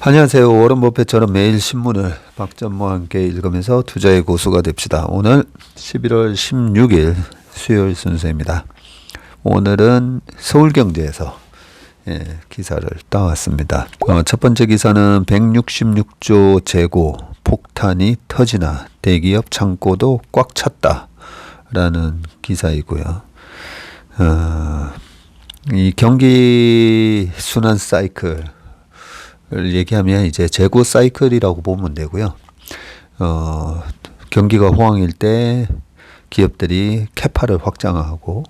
안녕하세요. 워런 버핏처럼 매일 신문을 박전무와 함께 읽으면서 투자의 고수가 됩시다. 오늘 11월 16일 수요일 순서입니다. 오늘은 서울경제에서 기사를 따왔습니다. 첫 번째 기사는 166조 재고 폭탄이 터지나 대기업 창고도 꽉 찼다 라는 기사이고요. 이 경기 순환 사이클 얘기하면 이제 재고 사이클이라고 보면 되고요. 경기가 호황일 때 기업들이 캐파를 확장하고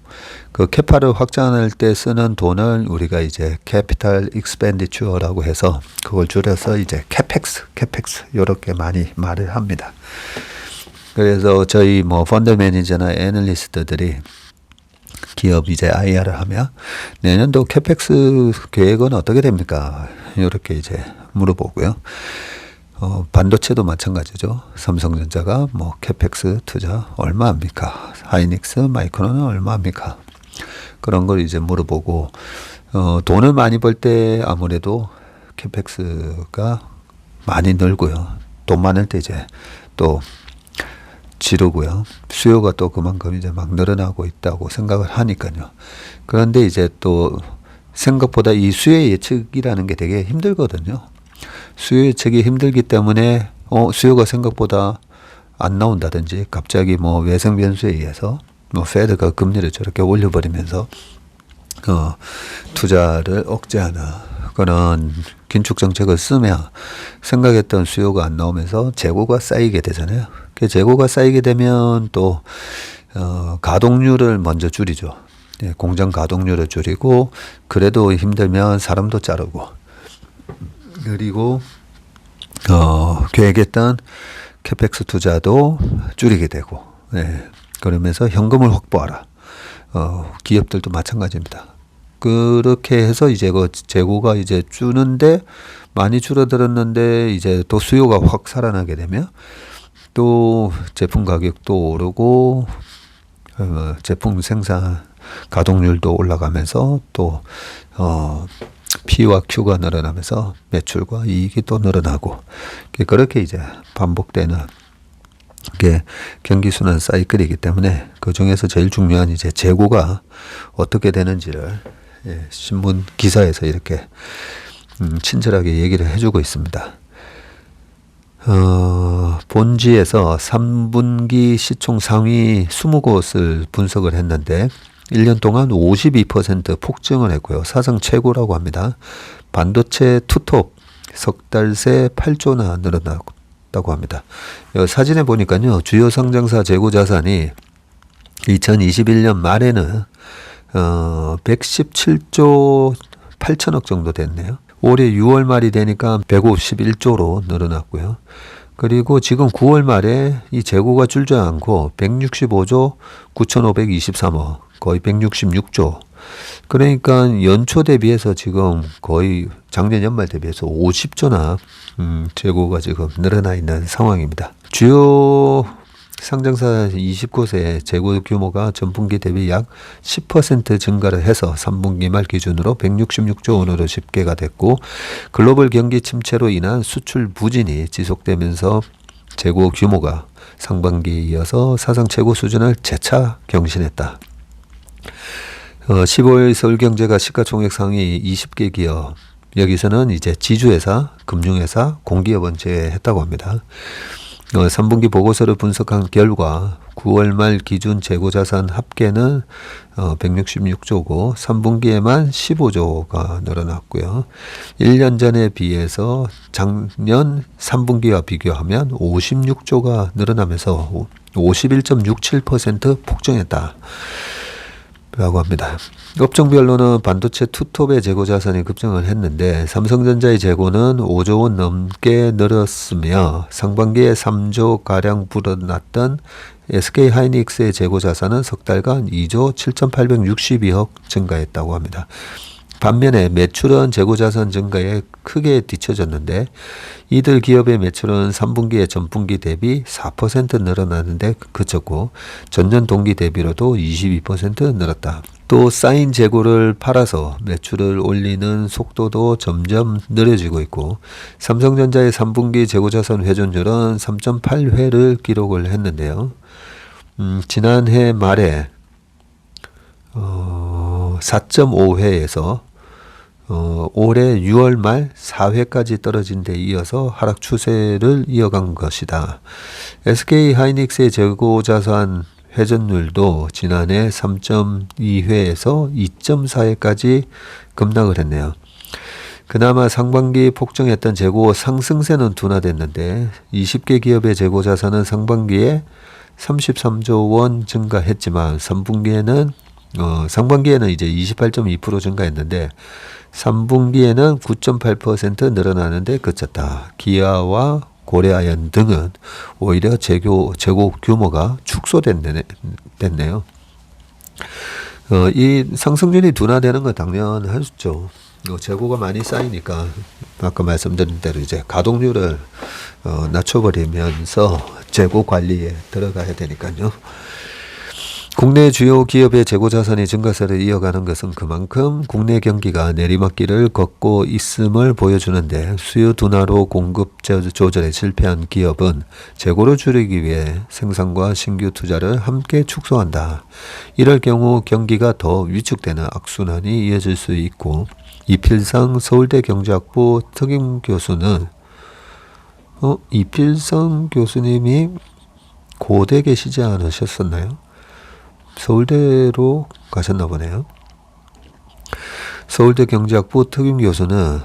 그 캐파를 확장할 때 쓰는 돈을 우리가 이제 캐피탈 익스펜디처라고 해서 그걸 줄여서 이제 캐펙스 이렇게 많이 말을 합니다. 그래서 저희 펀드 매니저나 애널리스트들이 기업 이제 IR을 하면 내년도 캐펙스 계획은 어떻게 됩니까? 이렇게 이제 물어보고요. 반도체도 마찬가지죠. 삼성전자가 캐펙스 투자 얼마입니까? 하이닉스, 마이크론은 얼마입니까? 그런 걸 이제 물어보고 돈을 많이 벌 때 아무래도 캐펙스가 많이 늘고요. 돈 많을 때 이제 또 지르고요. 수요가 또 그만큼 이제 막 늘어나고 있다고 생각을 하니까요. 그런데 이제 또 생각보다 이 수요 예측이라는 게 되게 힘들거든요. 수요 예측이 힘들기 때문에 수요가 생각보다 안 나온다든지 갑자기 외생 변수에 의해서 페드가 금리를 저렇게 올려버리면서 투자를 억제하는 그런 긴축 정책을 쓰면 생각했던 수요가 안 나오면서 재고가 쌓이게 되잖아요. 그 재고가 쌓이게 되면 또 가동률을 먼저 줄이죠. 공장 가동률을 줄이고 그래도 힘들면 사람도 자르고 그리고 계획했던 캐펙스 투자도 줄이게 되고 그러면서 현금을 확보하라. 기업들도 마찬가지입니다. 그렇게 해서 이제 그 재고가 이제 주는데 많이 줄어들었는데 이제 또 수요가 확 살아나게 되면 또 제품 가격도 오르고 제품 생산 가동률도 올라가면서 또 P와 Q가 늘어나면서 매출과 이익이 또 늘어나고 그렇게 이제 반복되는 게 경기순환 사이클이기 때문에 그 중에서 제일 중요한 이제 재고가 어떻게 되는지를 신문 기사에서 이렇게 친절하게 얘기를 해주고 있습니다. 본지에서 3분기 시총 상위 20곳을 분석을 했는데 1년 동안 52% 폭증을 했고요. 사상 최고라고 합니다. 반도체 투톱 석 달 새 8조나 늘어났다고 합니다. 사진에 보니까요. 주요 상장사 재고 자산이 2021년 말에는 117조 8천억 정도 됐네요. 올해 6월 말이 되니까 151조로 늘어났고요. 그리고 지금 9월 말에 이 재고가 줄지 않고 165조 9,523억, 거의 166조. 그러니까 연초 대비해서 지금 거의 작년 연말 대비해서 50조나 재고가 지금 늘어나 있는 상황입니다. 주요 상장사 20곳의 재고 규모가 전분기 대비 약 10% 증가를 해서 3분기 말 기준으로 166조 원으로 집계가 됐고 글로벌 경기 침체로 인한 수출 부진이 지속되면서 재고 규모가 상반기에 이어서 사상 최고 수준을 재차 경신했다. 15일 서울경제가 시가총액 상위 20개 기업 여기서는 이제 지주회사, 금융회사, 공기업은 제외했다고 합니다. 3분기 보고서를 분석한 결과 9월 말 기준 재고자산 합계는 166조고 3분기에만 15조가 늘어났고요. 1년 전에 비해서 작년 3분기와 비교하면 56조가 늘어나면서 51.67% 폭증했다. 라고 합니다. 업종별로는 반도체 투톱의 재고 자산이 급증을 했는데 삼성전자의 재고는 5조 원 넘게 늘었으며 상반기에 3조 가량 불어났던 SK 하이닉스의 재고 자산은 석 달간 2조 7,862억 증가했다고 합니다. 반면에 매출은 재고자산 증가에 크게 뒤처졌는데 이들 기업의 매출은 3분기에 전분기 대비 4% 늘어나는데 그쳤고 전년 동기 대비로도 22% 늘었다. 또 쌓인 재고를 팔아서 매출을 올리는 속도도 점점 느려지고 있고, 삼성전자의 3분기 재고자산 회전율은 3.8회를 기록을 했는데요. 지난해 말에 4.5회에서 올해 6월 말 4회까지 떨어진 데 이어서 하락 추세를 이어간 것이다. SK 하이닉스의 재고자산 회전율도 지난해 3.2회에서 2.4회까지 급락을 했네요. 그나마 상반기 폭증했던 재고 상승세는 둔화됐는데 20개 기업의 재고자산은 상반기에 33조 원 증가했지만 상반기에는 이제 28.2% 증가했는데 3분기에는 9.8% 늘어나는데 그쳤다. 기아와 고려아연 등은 오히려 재고 규모가 축소됐네요. 이 상승률이 둔화되는 건 당연하죠. 재고가 많이 쌓이니까 아까 말씀드린 대로 이제 가동률을 낮춰버리면서 재고 관리에 들어가야 되니까요. 국내 주요 기업의 재고자산이 증가세를 이어가는 것은 그만큼 국내 경기가 내리막길을 걷고 있음을 보여주는데, 수요 둔화로 공급 조절에 실패한 기업은 재고를 줄이기 위해 생산과 신규 투자를 함께 축소한다. 이럴 경우 경기가 더 위축되는 악순환이 이어질 수 있고, 이필상 서울대 경제학부 특임 교수는 이필상 교수님이 고대 계시지 않으셨었나요? 서울대로 가셨나 보네요. 서울대 경제학부 특임 교수는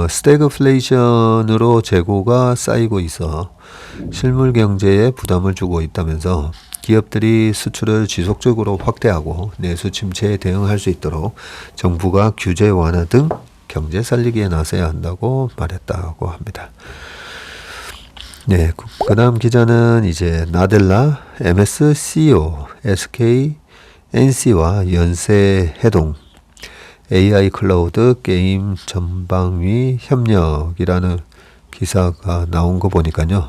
스태그플레이션으로 재고가 쌓이고 있어 실물 경제에 부담을 주고 있다면서 기업들이 수출을 지속적으로 확대하고 내수 침체에 대응할 수 있도록 정부가 규제 완화 등 경제 살리기에 나서야 한다고 말했다고 합니다. 네, 그 다음 기자는 이제 나델라, MS CEO, SK, NC와 연세해동, AI 클라우드 게임 전방위 협력이라는 기사가 나온 거 보니까요.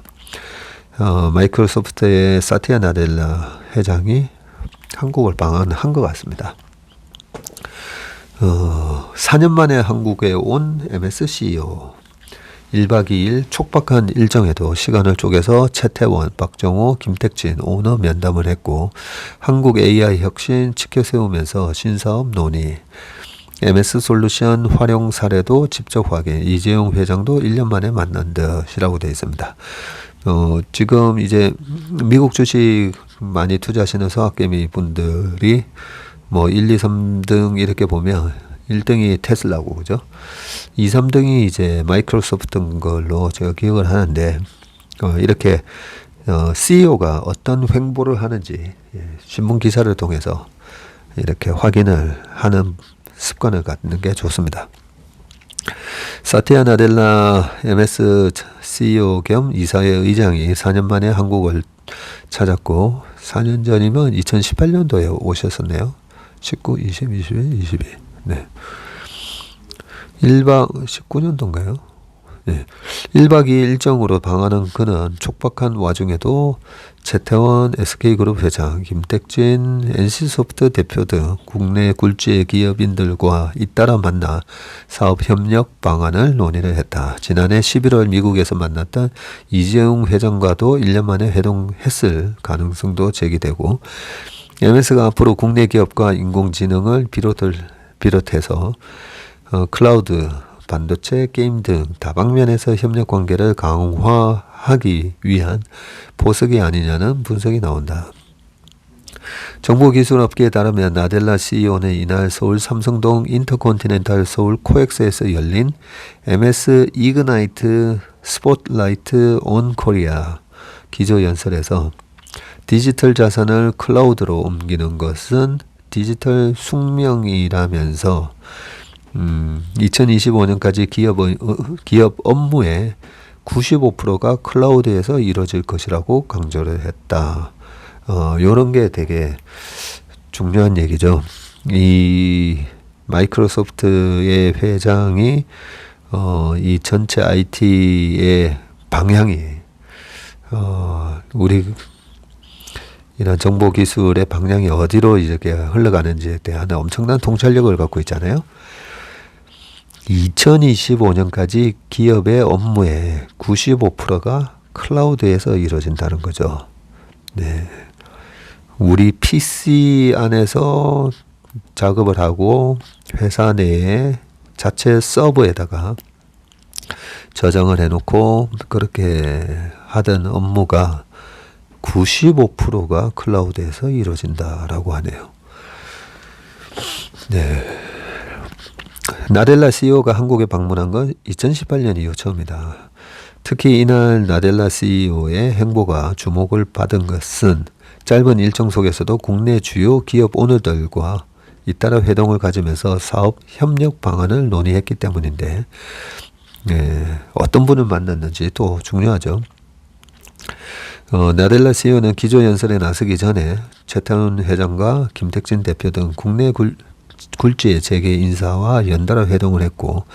마이크로소프트의 사티아 나델라 회장이 한국을 방한한 것 같습니다. 4년 만에 한국에 온 MS CEO. 1박 2일 촉박한 일정에도 시간을 쪼개서 최태원, 박정호, 김택진 오너 면담을 했고, 한국 AI 혁신 지켜세우면서 신사업 논의, MS 솔루션 활용 사례도 직접 확인, 이재용 회장도 1년 만에 만난 듯이라고 되어 있습니다. 지금 이제 미국 주식 많이 투자하시는 서학개미 분들이 뭐 1, 2, 3등 이렇게 보면 1등이 테슬라고, 그죠? 2, 3등이 이제 마이크로소프트인 걸로 제가 기억을 하는데, 이렇게, CEO가 어떤 횡보를 하는지, 신문 기사를 통해서 이렇게 확인을 하는 습관을 갖는 게 좋습니다. 사티아 나델라 MS CEO 겸 이사회 의장이 4년 만에 한국을 찾았고, 4년 전이면 2018년도에 오셨었네요. 19, 20, 21, 22. 네. 1박 19년도인가요? 네. 1박 2일 일정으로 방한한 그는 촉박한 와중에도 최태원 SK그룹 회장, 김택진 NC소프트 대표 등 국내 굴지의 기업인들과 잇따라 만나 사업협력 방안을 논의를 했다. 지난해 11월 미국에서 만났던 이재용 회장과도 1년 만에 회동했을 가능성도 제기되고, MS가 앞으로 국내 기업과 인공지능을 비롯해서 클라우드, 반도체, 게임 등 다방면에서 협력 관계를 강화하기 위한 포석이 아니냐는 분석이 나온다. 정보기술업계에 따르면 나델라 CEO는 이날 서울 삼성동 인터컨티넨탈 서울 코엑스에서 열린 MS 이그나이트 스포트라이트 온 코리아 기조연설에서 디지털 자산을 클라우드로 옮기는 것은 디지털 숙명이라면서 2025년까지 기업 업무의 95%가 클라우드에서 이루어질 것이라고 강조를 했다. 요런 게 되게 중요한 얘기죠. 이 마이크로소프트의 회장이 이 전체 IT의 방향이 우리 이런 정보 기술의 방향이 어디로 이렇게 흘러가는지에 대한 엄청난 통찰력을 갖고 있잖아요. 2025년까지 기업의 업무의 95%가 클라우드에서 이루어진다는 거죠. 네. 우리 PC 안에서 작업을 하고 회사 내에 자체 서버에다가 저장을 해놓고 그렇게 하던 업무가 95%가 클라우드에서 이루어진다라고 하네요. 네. 나델라 CEO가 한국에 방문한 건 2018년 이후 처음이다. 특히 이날 나델라 CEO의 행보가 주목을 받은 것은 짧은 일정 속에서도 국내 주요 기업 오너들과 잇따라 회동을 가지면서 사업 협력 방안을 논의했기 때문인데, 어떤 분을 만났는지 또 중요하죠. 나델라 CEO는 기조연설에 나서기 전에 최태원 회장과 김택진 대표 등 국내 굴지의 재계 인사와 연달아 회동을 했고,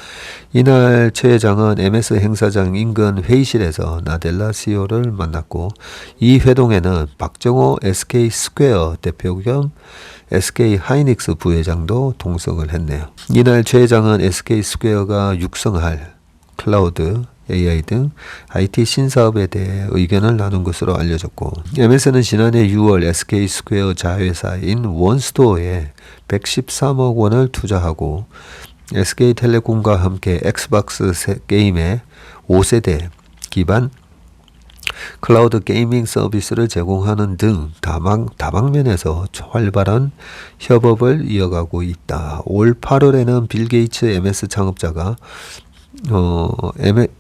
이날 최 회장은 MS 행사장 인근 회의실에서 나델라 CEO를 만났고, 이 회동에는 박정호 SK 스퀘어 대표 겸 SK 하이닉스 부회장도 동석을 했네요. 이날 최 회장은 SK 스퀘어가 육성할 클라우드, AI 등 IT 신사업에 대해 의견을 나눈 것으로 알려졌고, MS는 지난해 6월 SK 스퀘어 자회사인 원스토어에 113억 원을 투자하고 SK텔레콤과 함께 엑스박스 게임의 5세대 기반 클라우드 게이밍 서비스를 제공하는 등 다방면에서 활발한 협업을 이어가고 있다. 올 8월에는 빌 게이츠 MS 창업자가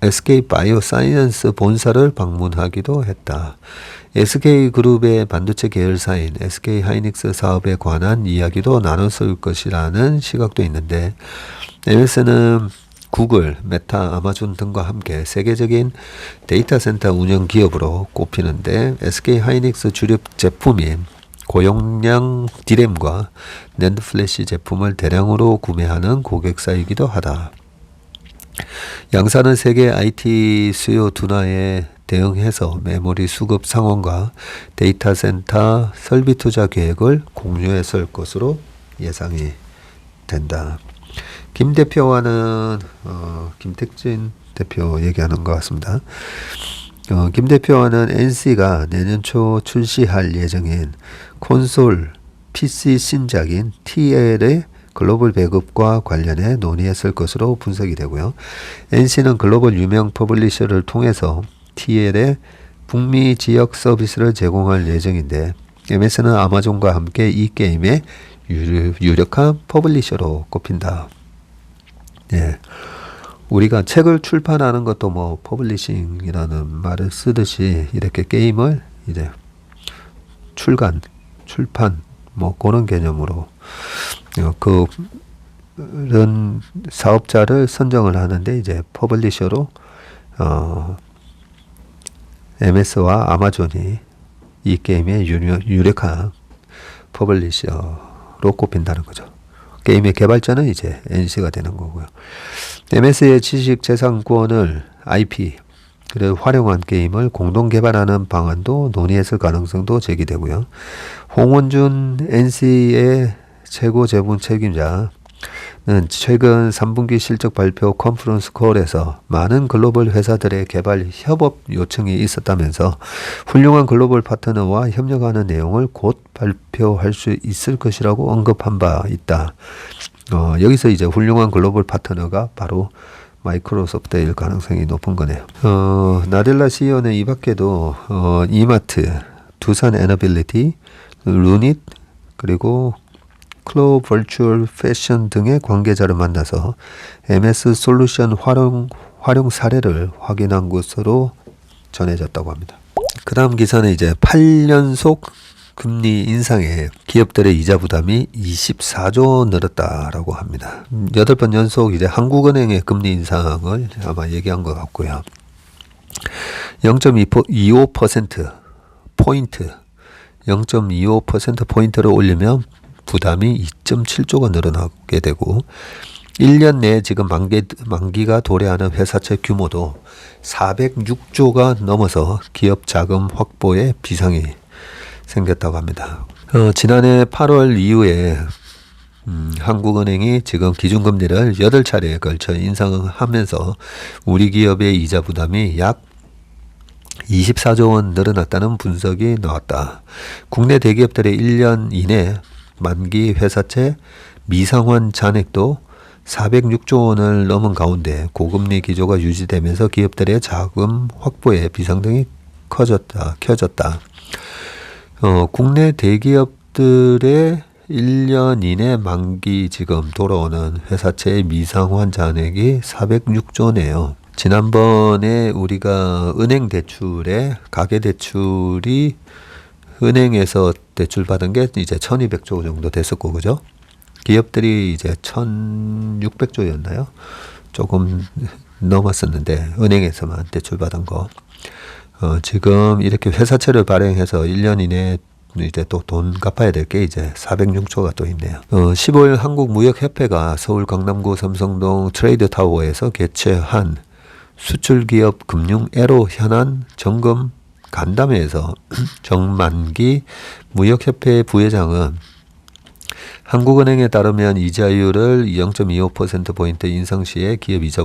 SK 바이오사이언스 본사를 방문하기도 했다. SK그룹의 반도체 계열사인 SK 하이닉스 사업에 관한 이야기도 나눴을 것이라는 시각도 있는데, MS는 구글, 메타, 아마존 등과 함께 세계적인 데이터 센터 운영 기업으로 꼽히는데, SK 하이닉스 주력 제품인 고용량 디램과 낸드 플래시 제품을 대량으로 구매하는 고객사이기도 하다. 양사는 세계 IT 수요 둔화에 대응해서 메모리 수급 상황과 데이터 센터 설비 투자 계획을 공유했을 것으로 예상이 된다. 김 대표와는 김택진 대표 얘기하는 것 같습니다. 김 대표와는 NC가 내년 초 출시할 예정인 콘솔 PC 신작인 TL의 글로벌 배급과 관련해 논의했을 것으로 분석이 되고요. NC는 글로벌 유명 퍼블리셔를 통해서 TL의 북미 지역 서비스를 제공할 예정인데, MS는 아마존과 함께 이 게임의 유력한 퍼블리셔로 꼽힌다. 예. 우리가 책을 출판하는 것도 뭐 퍼블리싱이라는 말을 쓰듯이 이렇게 게임을 이제 출판 뭐 그런 개념으로 그런 사업자를 선정을 하는데, 이제 퍼블리셔로 MS와 아마존이 이 게임의 유력한 퍼블리셔로 꼽힌다는 거죠. 게임의 개발자는 이제 NC가 되는 거고요. MS의 지식 재산권을 IP 를 활용한 게임을 공동 개발하는 방안도 논의했을 가능성도 제기되고요. 홍원준 NC의 최고 재무 책임자는 최근 3분기 실적 발표 컨퍼런스 콜에서 많은 글로벌 회사들의 개발 협업 요청이 있었다면서 훌륭한 글로벌 파트너와 협력하는 내용을 곧 발표할 수 있을 것이라고 언급한 바 있다. 여기서 이제 훌륭한 글로벌 파트너가 바로 마이크로소프트일 가능성이 높은 거네요. 나델라 CEO는 이 밖에도 이마트, 두산 에너빌리티, 루닛, 그리고 클로 버추얼 패션 등의 관계자를 만나서 MS 솔루션 활용 사례를 확인한 것으로 전해졌다고 합니다. 그 다음 기사는 이제 8연속 금리 인상에 기업들의 이자 부담이 24조 늘었다라고 합니다. 8번 연속 이제 한국은행의 금리 인상을 아마 얘기한 것 같고요. 0.25% 포인트, 0.25% 포인트를 올리면 부담이 2.7조가 늘어나게 되고, 1년 내에 지금 만기가 도래하는 회사채 규모도 406조가 넘어서 기업 자금 확보에 비상이 생겼다고 합니다. 지난해 8월 이후에 한국은행이 지금 기준금리를 8차례에 걸쳐 인상하면서 우리 기업의 이자 부담이 약 24조 원 늘어났다는 분석이 나왔다. 국내 대기업들의 1년 이내 만기 회사채 미상환 잔액도 406조 원을 넘은 가운데 고금리 기조가 유지되면서 기업들의 자금 확보에 비상등이 켜졌다. 국내 대기업들의 1년 이내 만기 지금 돌아오는 회사채의 미상환 잔액이 406조네요. 지난번에 우리가 은행 대출에 가계 대출이 은행에서 대출 받은 게 이제 1200조 정도 됐었고, 그죠? 기업들이 이제 1600조였나요? 조금 넘었었는데, 은행에서만 대출 받은 거. 지금 이렇게 회사채를 발행해서 1년 이내에 이제 또 돈 갚아야 될 게 이제 406조가 또 있네요. 15일 한국무역협회가 서울 강남구 삼성동 트레이드타워에서 개최한 수출기업 금융애로 현안 점검 간담회에서 정만기 무역협회 부회장은 한국은행에 따르면 이자율을 0.25%포인트 인상 시에 기업 이자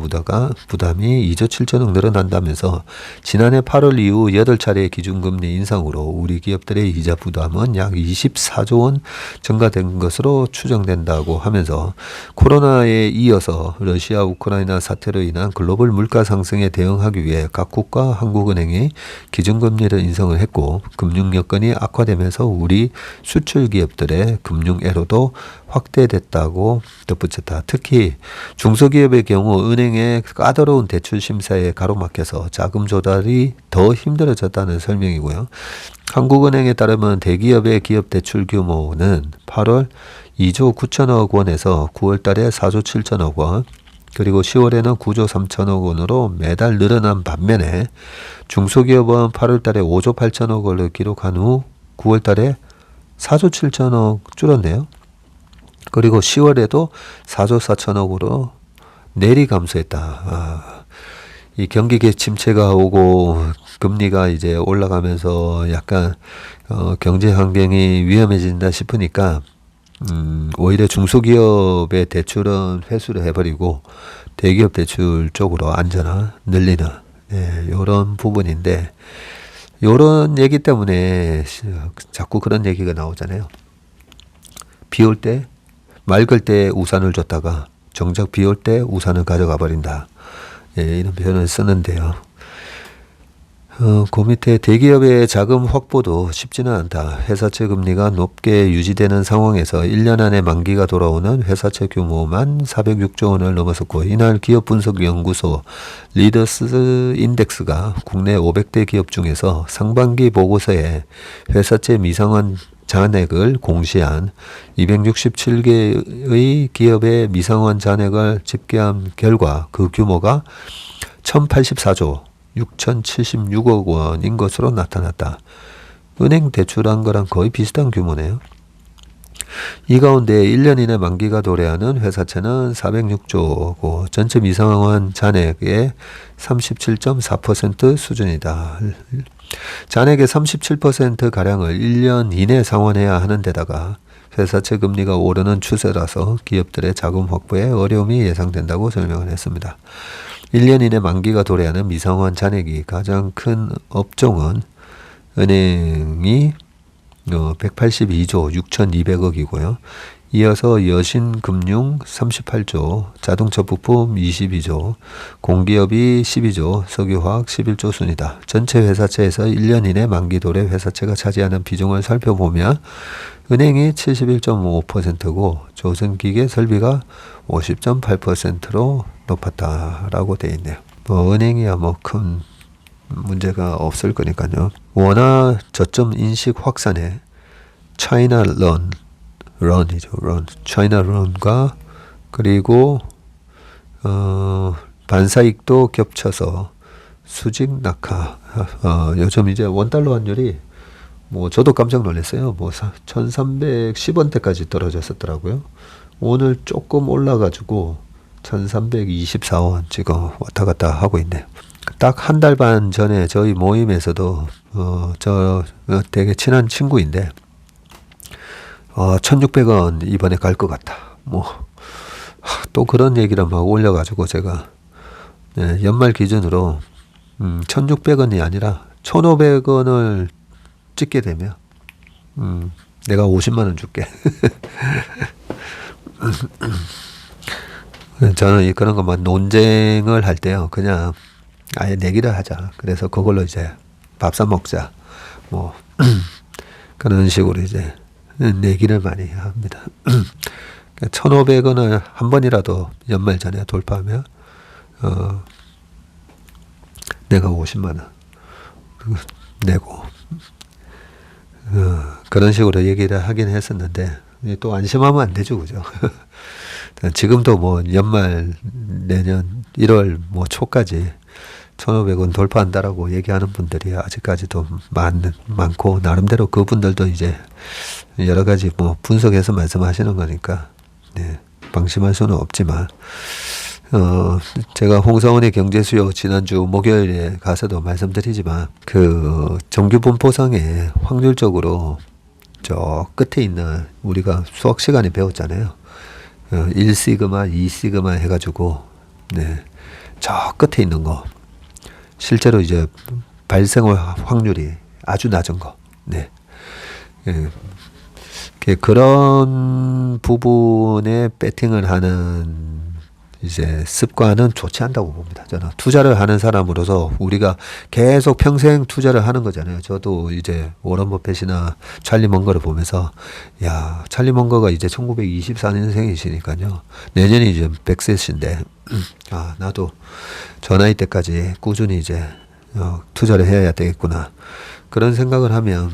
부담이 2조 7천억 늘어난다면서 지난해 8월 이후 8차례 기준금리 인상으로 우리 기업들의 이자 부담은 약 24조 원 증가된 것으로 추정된다고 하면서 코로나에 이어서 러시아 우크라이나 사태로 인한 글로벌 물가 상승에 대응하기 위해 각국과 한국은행이 기준금리를 인상을 했고 금융 여건이 악화되면서 우리 수출 기업들의 금융애로도 확대됐다고 덧붙였다. 특히 중소기업의 경우 은행의 까다로운 대출 심사에 가로막혀서 자금 조달이 더 힘들어졌다는 설명이고요. 한국은행에 따르면 대기업의 기업 대출 규모는 8월 2조 9천억 원에서 9월 달에 4조 7천억 원, 그리고 10월에는 9조 3천억 원으로 매달 늘어난 반면에 중소기업은 8월 달에 5조 8천억 원을 기록한 후 9월 달에 4조 7천억 줄었네요. 그리고 10월에도 4조 4천억으로 내리 감소했다. 이 경기 침체가 오고 금리가 이제 올라가면서 약간 경제 환경이 위험해진다 싶으니까 오히려 중소기업의 대출은 회수를 해버리고 대기업 대출 쪽으로 안전화 늘리는 이런 부분인데, 이런 얘기 때문에 자꾸 그런 얘기가 나오잖아요. 비 올 때 맑을 때 우산을 줬다가 정작 비 올 때 우산을 가져가 버린다. 이런 표현을 쓰는데요. 그 밑에 대기업의 자금 확보도 쉽지는 않다. 회사채 금리가 높게 유지되는 상황에서 1년 안에 만기가 돌아오는 회사채 규모만 406조 원을 넘어섰고, 이날 기업분석연구소 리더스 인덱스가 국내 500대 기업 중에서 상반기 보고서에 회사채 미상환 잔액을 공시한 267개의 기업의 미상환 잔액을 집계한 결과 그 규모가 1084조 6,076억 원인 것으로 나타났다. 은행 대출한 거랑 거의 비슷한 규모네요. 이 가운데 1년 이내 만기가 도래하는 회사채는 406조고 전체 미상환 잔액의 37.4% 수준이다. 잔액의 37%가량을 1년 이내 상환해야 하는 데다가 회사채 금리가 오르는 추세라서 기업들의 자금 확보에 어려움이 예상된다고 설명을 했습니다. 1년 이내 만기가 도래하는 미상환 잔액이 가장 큰 업종은 은행이 182조 6,200억이고요. 이어서 여신금융 38조, 자동차 부품 22조, 공기업이 12조, 석유화학 11조 순이다. 전체 회사채에서 1년 이내 만기 도래 회사채가 차지하는 비중을 살펴보면 은행이 71.5%고 조선기계 설비가 50.8%로 높았다라고 되어 있네요. 은행이야 큰 문제가 없을 거니까요. 원화 저점 인식 확산에 차이나 런과 그리고 반사익도 겹쳐서 수직 낙하. 요즘 이제 원달러 환율이 저도 깜짝 놀랐어요. 1310원대까지 떨어졌었더라고요. 오늘 조금 올라가지고 1324원 지금 왔다 갔다 하고 있네요. 딱 한 달 반 전에 저희 모임에서도 되게 친한 친구인데 1,600원 이번에 갈 것 같다. 또 그런 얘기를 막 올려가지고 제가 연말 기준으로 1,600원이 아니라 1,500원을 찍게 되면 내가 50만 원 줄게. 저는 그런 것만 논쟁을 할 때요, 그냥 아예 내기를 하자. 그래서 그걸로 이제 밥 사 먹자. 그런 식으로 이제 내기를 많이 합니다. 1,500원을 한 번이라도 연말 전에 돌파하면 내가 50만 원 내고 그런 식으로 얘기를 하긴 했었는데 또 안심하면 안 되죠, 그죠? 지금도 연말 내년 1월 초까지 1,500원 돌파한다라고 얘기하는 분들이 아직까지도 많고, 나름대로 그분들도 이제 여러 가지 분석해서 말씀하시는 거니까 방심할 수는 없지만 제가 홍성훈의 경제수요 지난주 목요일에 가서도 말씀드리지만 그 정규분포상에 확률적으로 저 끝에 있는, 우리가 수학 시간에 배웠잖아요. 1시그마, 2시그마 해가지고 저 끝에 있는 거 실제로 이제 발생 확률이 아주 낮은 거. 그런 부분에 배팅을 하는 이제 습관은 좋지 않다고 봅니다. 저는 투자를 하는 사람으로서 우리가 계속 평생 투자를 하는 거잖아요. 저도 이제 워런 버핏이나 찰리 먼거를 보면서, 야, 찰리 먼거가 이제 1924년생이시니까요. 내년이 이제 100세신데, 나도 저 나이 때까지 꾸준히 이제 투자를 해야 되겠구나. 그런 생각을 하면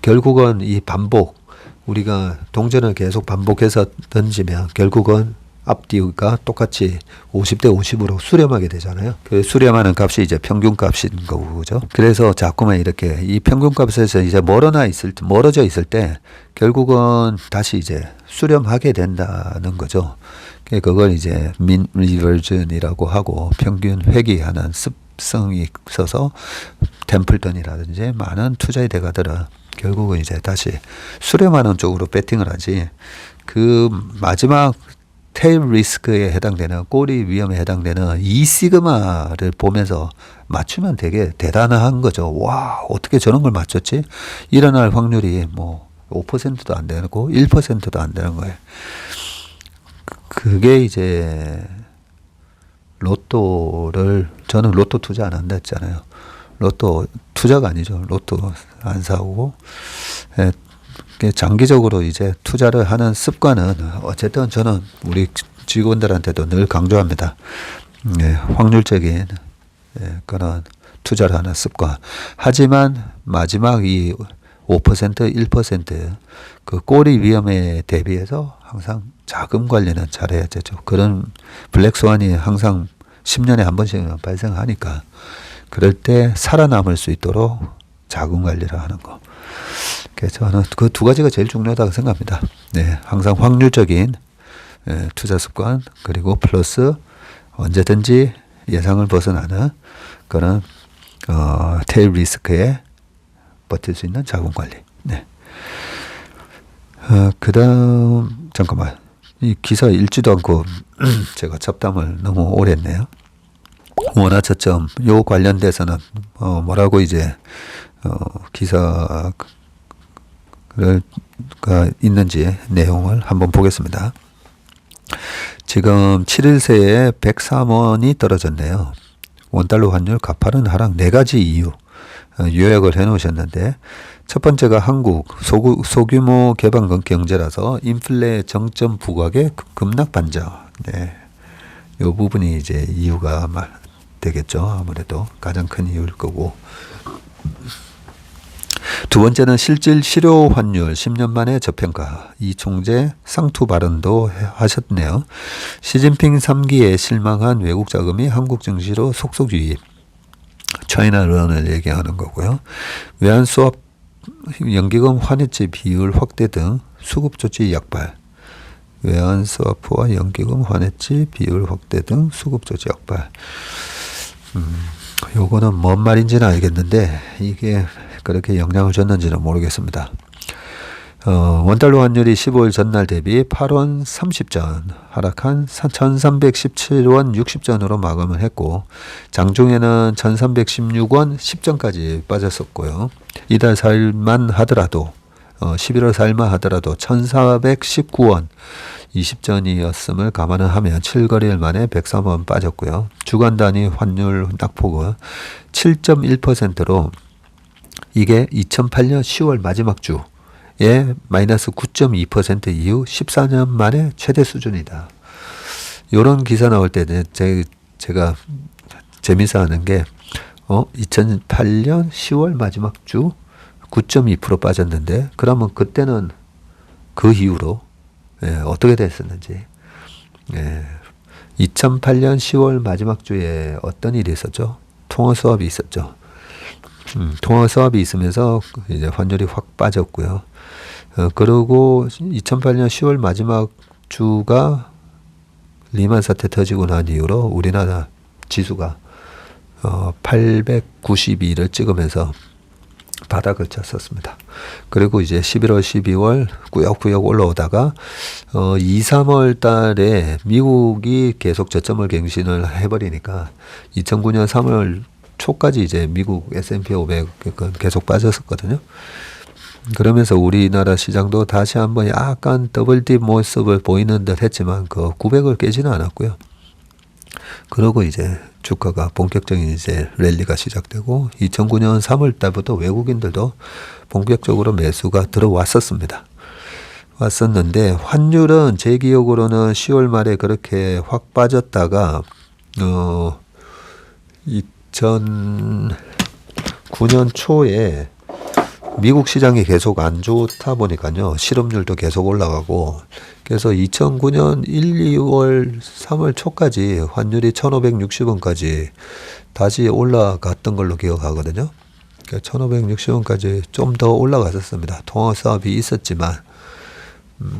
결국은 이 반복, 우리가 동전을 계속 반복해서 던지면 결국은 앞뒤가 똑같이 50대 50으로 수렴하게 되잖아요. 그 수렴하는 값이 이제 평균 값인 거고, 그죠? 그래서 자꾸만 이렇게 이 평균 값에서 이제 멀어져 있을 때 결국은 다시 이제 수렴하게 된다는 거죠. 그걸 이제 mean reversion이라고 하고, 평균 회귀하는 습성이 있어서 템플턴이라든지 많은 투자의 대가들은 결국은 이제 다시 수렴하는 쪽으로 배팅을 하지, 그 마지막 테일 리스크에 해당되는, 꼬리 위험에 해당되는 이 시그마를 보면서 맞추면 되게 대단한 거죠. 와, 어떻게 저런 걸 맞췄지? 일어날 확률이 5%도 안 되고 1%도 안 되는 거예요. 그게 이제 저는 로또 투자 안 한다 했잖아요. 로또 투자가 아니죠. 로또 안 사고, 장기적으로 이제 투자를 하는 습관은 어쨌든 저는 우리 직원들한테도 늘 강조합니다. 확률적인 그런 투자를 하는 습관. 하지만 마지막 이 5%, 1% 그 꼬리 위험에 대비해서 항상 자금 관리는 잘해야 되죠. 그런 블랙스완이 항상 10년에 한 번씩 발생하니까, 그럴 때 살아남을 수 있도록 자금 관리를 하는 거. 저는 그 두 가지가 제일 중요하다고 생각합니다. 항상 확률적인 투자 습관, 그리고 플러스 언제든지 예상을 벗어나는 그런 테일 리스크에 버틸 수 있는 자금 관리. 그다음 잠깐만, 이 기사 읽지도 않고 제가 잡담을 너무 오래 했네요. 원화 저점 요 관련돼서는 뭐라고 이제 기사가 있는지 내용을 한번 보겠습니다. 지금 7일새에 103원이 떨어졌네요. 원달러 환율 가파른 하락 4가지 이유 요약을 해 놓으셨는데, 첫 번째가 한국 소규모 개방 경제라서 인플레 정점 부각의 급락 반전. 이 부분이 이제 이유가 되겠죠. 아무래도 가장 큰 이유일 거고. 두 번째는 실질 실효 환율 10년 만에 저평가. 이 총재 상투 발언도 하셨네요. 시진핑 3기에 실망한 외국 자금이 한국 증시로 속속 유입. 차이나 런을 얘기하는 거고요. 외환 수업 연기금 환해지 비율 확대 등 수급 조치 약발. 외환 스와프와 연기금 환해지 비율 확대 등 수급 조치 약발. 요거는 뭔 말인지는 알겠는데 이게 그렇게 영향을 줬는지는 모르겠습니다. 원달러 환율이 15일 전날 대비 8원 30전 하락한 1317원 60전으로 마감을 했고, 장중에는 1316원 10전까지 빠졌었고요. 이달 4일만 하더라도 11월 4일만 하더라도 1419원 20전이었음을 감안을 하면 7거래일 만에 103원 빠졌고요. 주간 단위 환율 낙폭은 7.1%로 이게 2008년 10월 마지막 주에 마이너스 9.2% 이후 14년 만에 최대 수준이다. 이런 기사 나올 때는 제가 재미있어 하는 게 2008년 10월 마지막 주 9.2% 빠졌는데, 그러면 그때는 그 이후로 어떻게 됐었는지. 2008년 10월 마지막 주에 어떤 일이 있었죠? 통화 수합이 있었죠. 통화 수합이 있으면서 이제 환율이 확 빠졌고요. 그리고 2008년 10월 마지막 주가 리만 사태 터지고 난 이후로 우리나라 지수가 892를 찍으면서 바닥을 쳤었습니다. 그리고 이제 11월, 12월 꾸역꾸역 올라오다가 2, 3월 달에 미국이 계속 저점을 갱신을 해버리니까 2009년 3월 초까지 이제 미국 S&P 500은 계속 빠졌었거든요. 그러면서 우리나라 시장도 다시 한번 약간 더블 딥 모습을 보이는 듯 했지만 그 900을 깨지는 않았고요. 그러고 이제 주가가 본격적인 이제 랠리가 시작되고 2009년 3월 달부터 외국인들도 본격적으로 매수가 들어왔었습니다. 왔었는데 환율은 제 기억으로는 10월 말에 그렇게 확 빠졌다가 2009년 초에 미국 시장이 계속 안 좋다 보니까요. 실업률도 계속 올라가고, 그래서 2009년 1, 2월, 3월 초까지 환율이 1560원까지 다시 올라갔던 걸로 기억하거든요. 1560원까지 좀 더 올라갔었습니다. 통화 수합이 있었지만,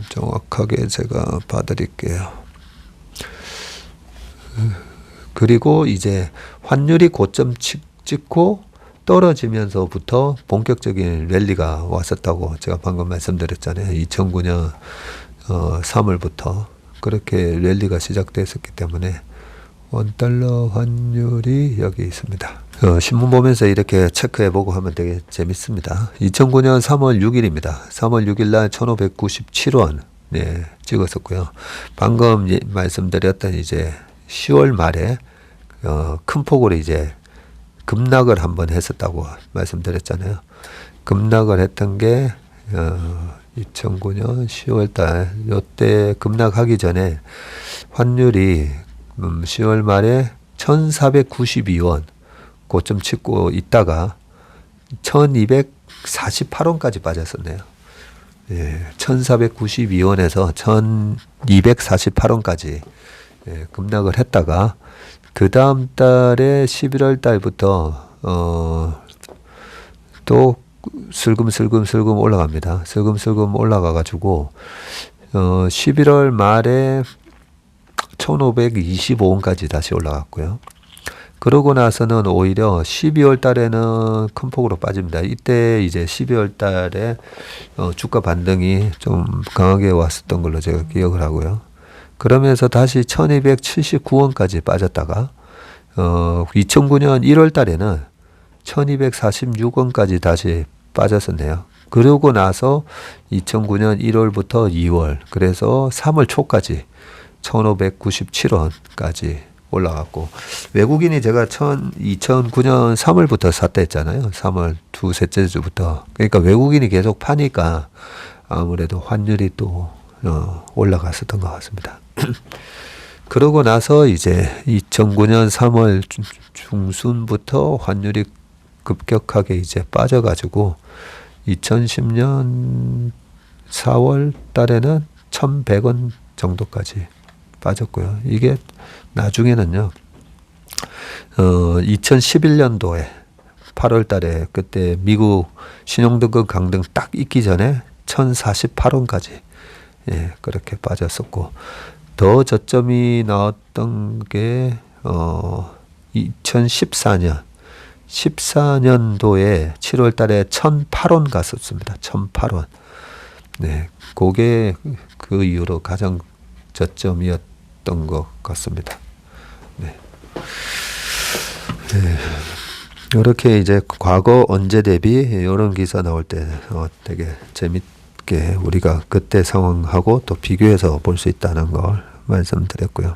정확하게 제가 봐드릴게요. 그리고 이제 환율이 고점 찍고 떨어지면서부터 본격적인 랠리가 왔었다고 제가 방금 말씀드렸잖아요. 2009년 3월부터 그렇게 랠리가 시작됐었기 때문에 원달러 환율이 여기 있습니다. 신문 보면서 이렇게 체크해보고 하면 되게 재밌습니다. 2009년 3월 6일입니다. 3월 6일 날 1597원 찍었었고요. 방금 말씀드렸던 이제 10월 말에 큰 폭으로 이제 급락을 한번 했었다고 말씀드렸잖아요. 급락을 했던 게 2009년 10월 달 요때 급락하기 전에 환율이 10월 말에 1492원 고점 찍고 있다가 1248원까지 빠졌었네요. 1492원에서 1248원까지 급락을 했다가 그 다음 달에 11월 달부터 또 슬금슬금 올라갑니다. 슬금슬금 올라가가지고 11월 말에 1525원까지 다시 올라갔고요. 그러고 나서는 오히려 12월 달에는 큰 폭으로 빠집니다. 이때 이제 12월 달에 주가 반등이 좀 강하게 왔었던 걸로 제가 기억을 하고요. 그러면서 다시 1279원까지 빠졌다가 2009년 1월 달에는 1246원까지 다시 빠졌었네요. 그러고 나서 2009년 1월부터 2월, 그래서 3월 초까지 1597원까지 올라갔고, 외국인이 제가 2009년 3월부터 샀다 했잖아요. 3월 두셋째 주부터. 그러니까 외국인이 계속 파니까 아무래도 환율이 또 올라갔었던 것 같습니다. 그러고 나서 이제 2009년 3월 중순부터 환율이 급격하게 이제 빠져가지고 2010년 4월 달에는 1100원 정도까지 빠졌고요. 이게 나중에는요, 2011년도에 8월 달에 그때 미국 신용등급 강등 딱 있기 전에 1048원까지 그렇게 빠졌었고, 더 저점이 나왔던 게 2014년 14년도에 7월 달에 1008원 갔었습니다. 1008원. 네. 그게 그 이후로 가장 저점이었던 것 같습니다. 네. 네. 이렇게 이제 과거 언제 대비 이런 기사 나올 때 되게 재밌게 우리가 그때 상황하고 또 비교해서 볼 수 있다는 걸 말씀드렸고요.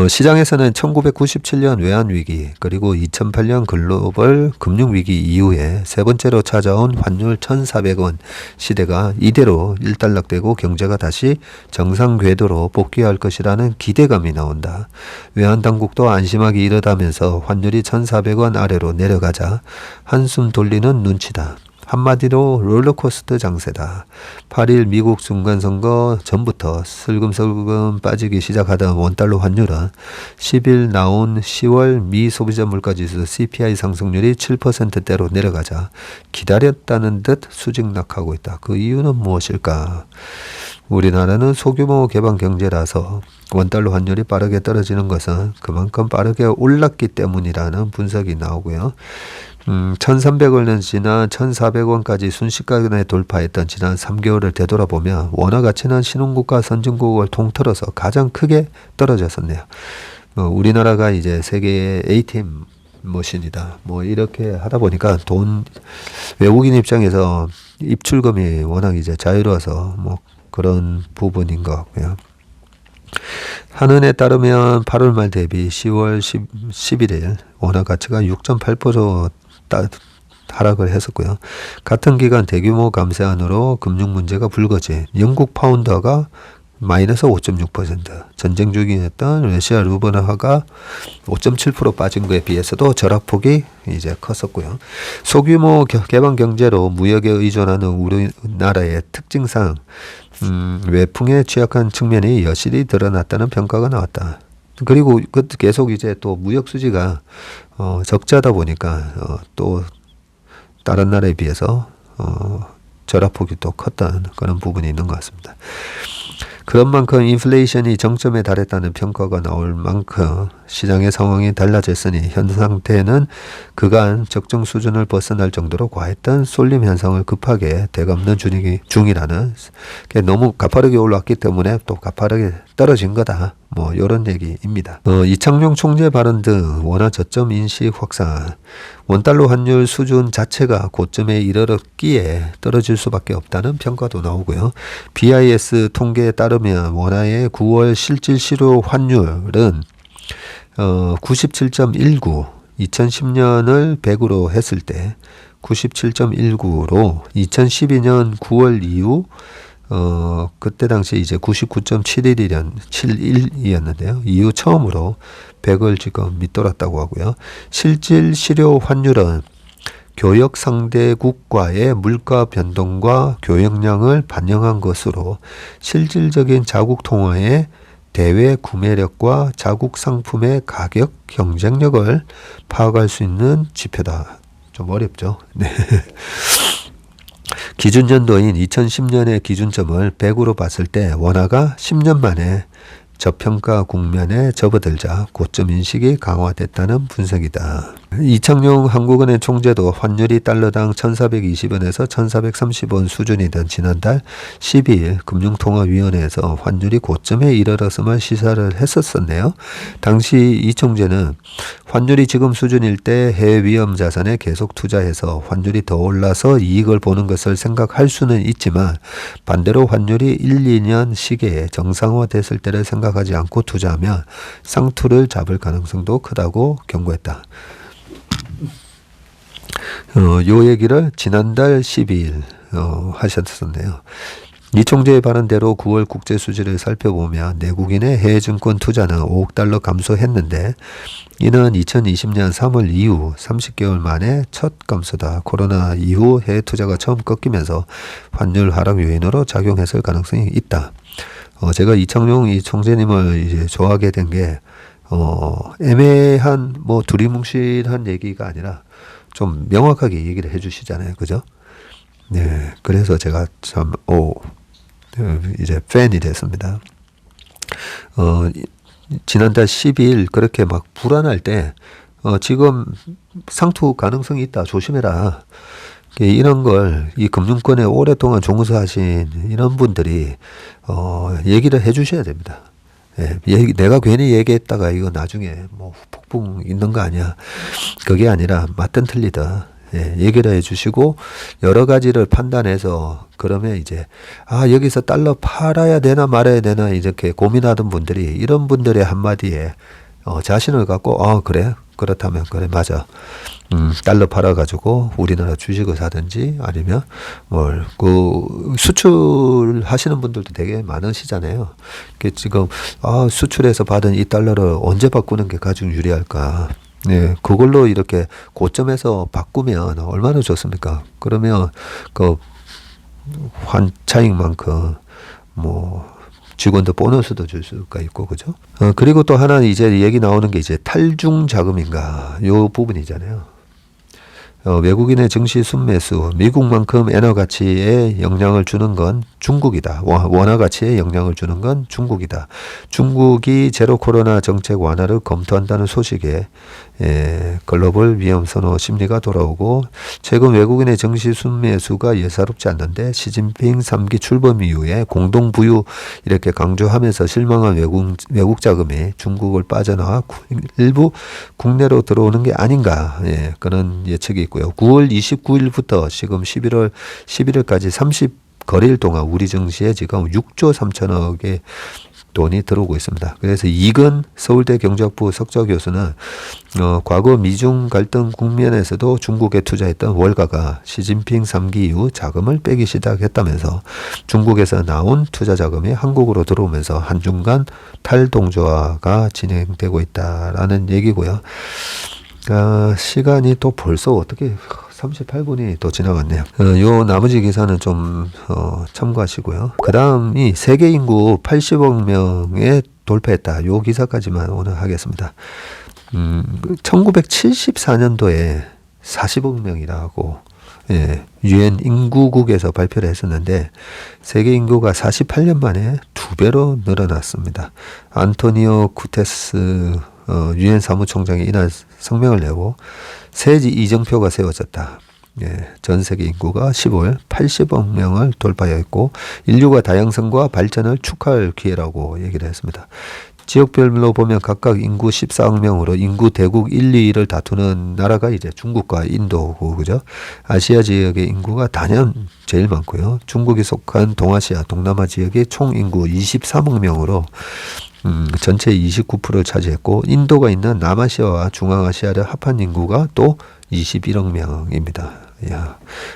시장에서는 1997년 외환위기 그리고 2008년 글로벌 금융위기 이후에 세 번째로 찾아온 환율 1,400원 시대가 이대로 일단락되고 경제가 다시 정상 궤도로 복귀할 것이라는 기대감이 나온다. 외환당국도 안심하기 이르다면서 환율이 1,400원 아래로 내려가자 한숨 돌리는 눈치다. 한마디로 롤러코스터 장세다. 8일 미국 중간선거 전부터 슬금슬금 빠지기 시작하던 원달러 환율은 10일 나온 10월 미 소비자 물가지수 CPI 상승률이 7%대로 내려가자 기다렸다는 듯 수직락하고 있다. 그 이유는 무엇일까? 우리나라는 소규모 개방 경제라서 원달러 환율이 빠르게 떨어지는 것은 그만큼 빠르게 올랐기 때문이라는 분석이 나오고요. 1,300원은 지나 1,400원까지 순식간에 돌파했던 지난 3개월을 되돌아보면 원화 가치는 신흥국가 선진국을 통틀어서 가장 크게 떨어졌었네요. 우리나라가 이제 세계의 ATM 머신이다. 뭐 이렇게 하다 보니까 외국인 입장에서 입출금이 워낙 이제 자유로워서 뭐 그런 부분인 것 같고요. 한은에 따르면 8월 말 대비 10월 11일 원화 가치가 6.8% 하락을 했었고요. 같은 기간 대규모 감세안으로 금융 문제가 불거진 영국 파운드가 마이너스 5.6%, 전쟁 중이었던 러시아 루블화가 5.7% 빠진 것에 비해서도 절하폭이 이제 컸었고요. 소규모 개방 경제로 무역에 의존하는 우리나라의 특징상 외풍에 취약한 측면이 여실히 드러났다는 평가가 나왔다. 그리고 계속 이제 또 무역 수지가 적자다 보니까 또 다른 나라에 비해서 절하폭이 또 컸다는 그런 부분이 있는 것 같습니다. 그런 만큼 인플레이션이 정점에 달했다는 평가가 나올 만큼 시장의 상황이 달라졌으니 현 상태는 그간 적정 수준을 벗어날 정도로 과했던 쏠림 현상을 급하게 되갚는 중이라는, 너무 가파르게 올랐기 때문에 또 가파르게 떨어진 거다. 뭐 이런 얘기입니다. 이창용 총재 발언 등 원화 저점 인식 확산, 원달러 환율 수준 자체가 고점에 이르렀기에 떨어질 수밖에 없다는 평가도 나오고요. BIS 통계에 따르면 원화의 9월 실질 실효 환율은 97.19, 2010년을 100으로 했을 때 97.19로 2012년 9월 이후 그때 당시 이제 99.71이었는데요. 이후 처음으로 100을 지금 밑돌았다고 하고요. 실질 실효 환율은 교역 상대국과의 물가 변동과 교역량을 반영한 것으로 실질적인 자국 통화의 대외 구매력과 자국 상품의 가격 경쟁력을 파악할 수 있는 지표다. 좀 어렵죠. 네. 기준연도인 2010년의 기준점을 100으로 봤을 때 원화가 10년 만에 저평가 국면에 접어들자 고점 인식이 강화됐다는 분석이다. 이창용 한국은행 총재도 환율이 달러당 1,420원에서 1,430원 수준이던 지난달 12일 금융통화위원회에서 환율이 고점에 이르렀음을 시사를 했었었네요. 당시 이 총재는 환율이 지금 수준일 때 해외 위험 자산에 계속 투자해서 환율이 더 올라서 이익을 보는 것을 생각할 수는 있지만 반대로 환율이 1, 2년 시기에 정상화됐을 때를 생각하지 않고 투자하면 상투를 잡을 가능성도 크다고 경고했다. 요 얘기를 지난달 12일 하셨었네요. 이 총재의 발언대로 9월 국제 수지를 살펴보면 내국인의 해외 증권 투자는 5억 달러 감소했는데 이는 2020년 3월 이후 30개월 만에 첫 감소다. 코로나 이후 해외 투자가 처음 꺾이면서 환율 하락 요인으로 작용했을 가능성이 있다. 제가 이창용 이 총재님을 이제 좋아하게 된 게 애매한 뭐 두리뭉실한 얘기가 아니라 좀 명확하게 얘기를 해주시잖아요, 그죠? 네, 그래서 제가 참 이제 팬이 됐습니다. 지난달 12일 그렇게 막 불안할 때 지금 상투 가능성이 있다. 조심해라. 이런 걸 이 금융권에 오랫동안 종사하신 이런 분들이 얘기를 해주셔야 됩니다. 내가 괜히 얘기했다가 이거 나중에 뭐 폭풍 있는 거 아니야. 그게 아니라 맞든 틀리든 얘기를 해주시고 여러 가지를 판단해서 그러면 이제 여기서 달러 팔아야 되나 말아야 되나 이렇게 고민하던 분들이 이런 분들의 한마디에 자신을 갖고 그래 그렇다면 그래 맞아. 달러 팔아가지고 우리나라 주식을 사든지 아니면 수출하시는 분들도 되게 많으시잖아요. 지금 수출해서 받은 이 달러를 언제 바꾸는 게 가장 유리할까? 네, 그걸로 이렇게 고점에서 바꾸면 얼마나 좋습니까? 그러면 그 환차익만큼 직원들 보너스도 줄 수가 있고, 그죠? 그리고 또 하나 이제 얘기 나오는 게 이제 탈중 자금인가, 요 부분이잖아요. 외국인의 증시 순매수, 미국만큼 엔화 가치에 영향을 주는 건 중국이다. 원화 가치에 영향을 주는 건 중국이다. 중국이 제로 코로나 정책 완화를 검토한다는 소식에 글로벌 위험 선호 심리가 돌아오고 최근 외국인의 증시 순매수가 예사롭지 않는데 시진핑 3기 출범 이후에 공동 부유 이렇게 강조하면서 실망한 외국 자금이 중국을 빠져나와 일부 국내로 들어오는 게 아닌가 그런 예측이 있고요. 9월 29일부터 지금 11월까지 30거리일 동안 우리 증시에 지금 6조 3천억의 돈이 들어오고 있습니다. 그래서 이건 서울대 경제학부 석좌 교수는 과거 미중 갈등 국면에서도 중국에 투자했던 월가가 시진핑 3기 이후 자금을 빼기 시작했다면서 중국에서 나온 투자 자금이 한국으로 들어오면서 한중 간 탈동조화가 진행되고 있다라는 얘기고요. 시간이 또 벌써 어떻게 38분이 또 지나갔네요. 요 나머지 기사는 좀 참고하시고요. 그 다음이 세계 인구 80억 명에 돌파했다. 요 기사까지만 오늘 하겠습니다. 1974년도에 40억 명이라고 유엔 인구국에서 발표를 했었는데 세계 인구가 48년 만에 2배로 늘어났습니다. 안토니오 구테스 유엔 사무총장이 이날 성명을 내고 세지 이정표가 세워졌다. 전 세계 인구가 10월 80억 명을 돌파했고 인류가 다양성과 발전을 축하할 기회라고 얘기를 했습니다. 지역별로 보면 각각 인구 14억 명으로 인구 대국 1, 2위를 다투는 나라가 이제 중국과 인도고, 그죠? 아시아 지역의 인구가 단연 제일 많고요. 중국이 속한 동아시아, 동남아 지역의 총 인구 23억 명으로 전체 29%를 차지했고 인도가 있는 남아시아와 중앙아시아를 합한 인구가 또 21억 명입니다.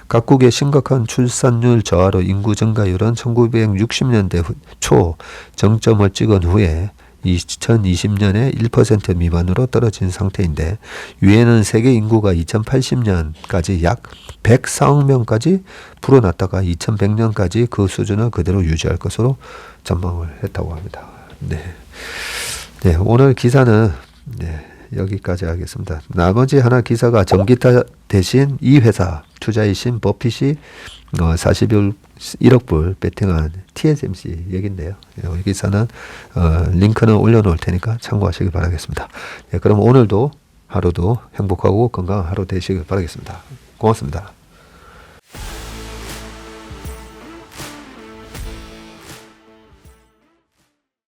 각국의 심각한 출산율 저하로 인구 증가율은 1960년대 초 정점을 찍은 후에 2020년에 1% 미만으로 떨어진 상태인데 유엔은 세계 인구가 2080년까지 약 104억 명까지 불어났다가 2100년까지 그 수준을 그대로 유지할 것으로 전망을 했다고 합니다. 오늘 기사는 여기까지 하겠습니다. 나머지 하나 기사가 전기차 대신 이 회사 투자이신 버핏이 41억 불 베팅한 TSMC 얘긴데요. 이 기사는 링크는 올려놓을 테니까 참고하시길 바라겠습니다. 그럼 오늘도 하루도 행복하고 건강한 하루 되시길 바라겠습니다. 고맙습니다.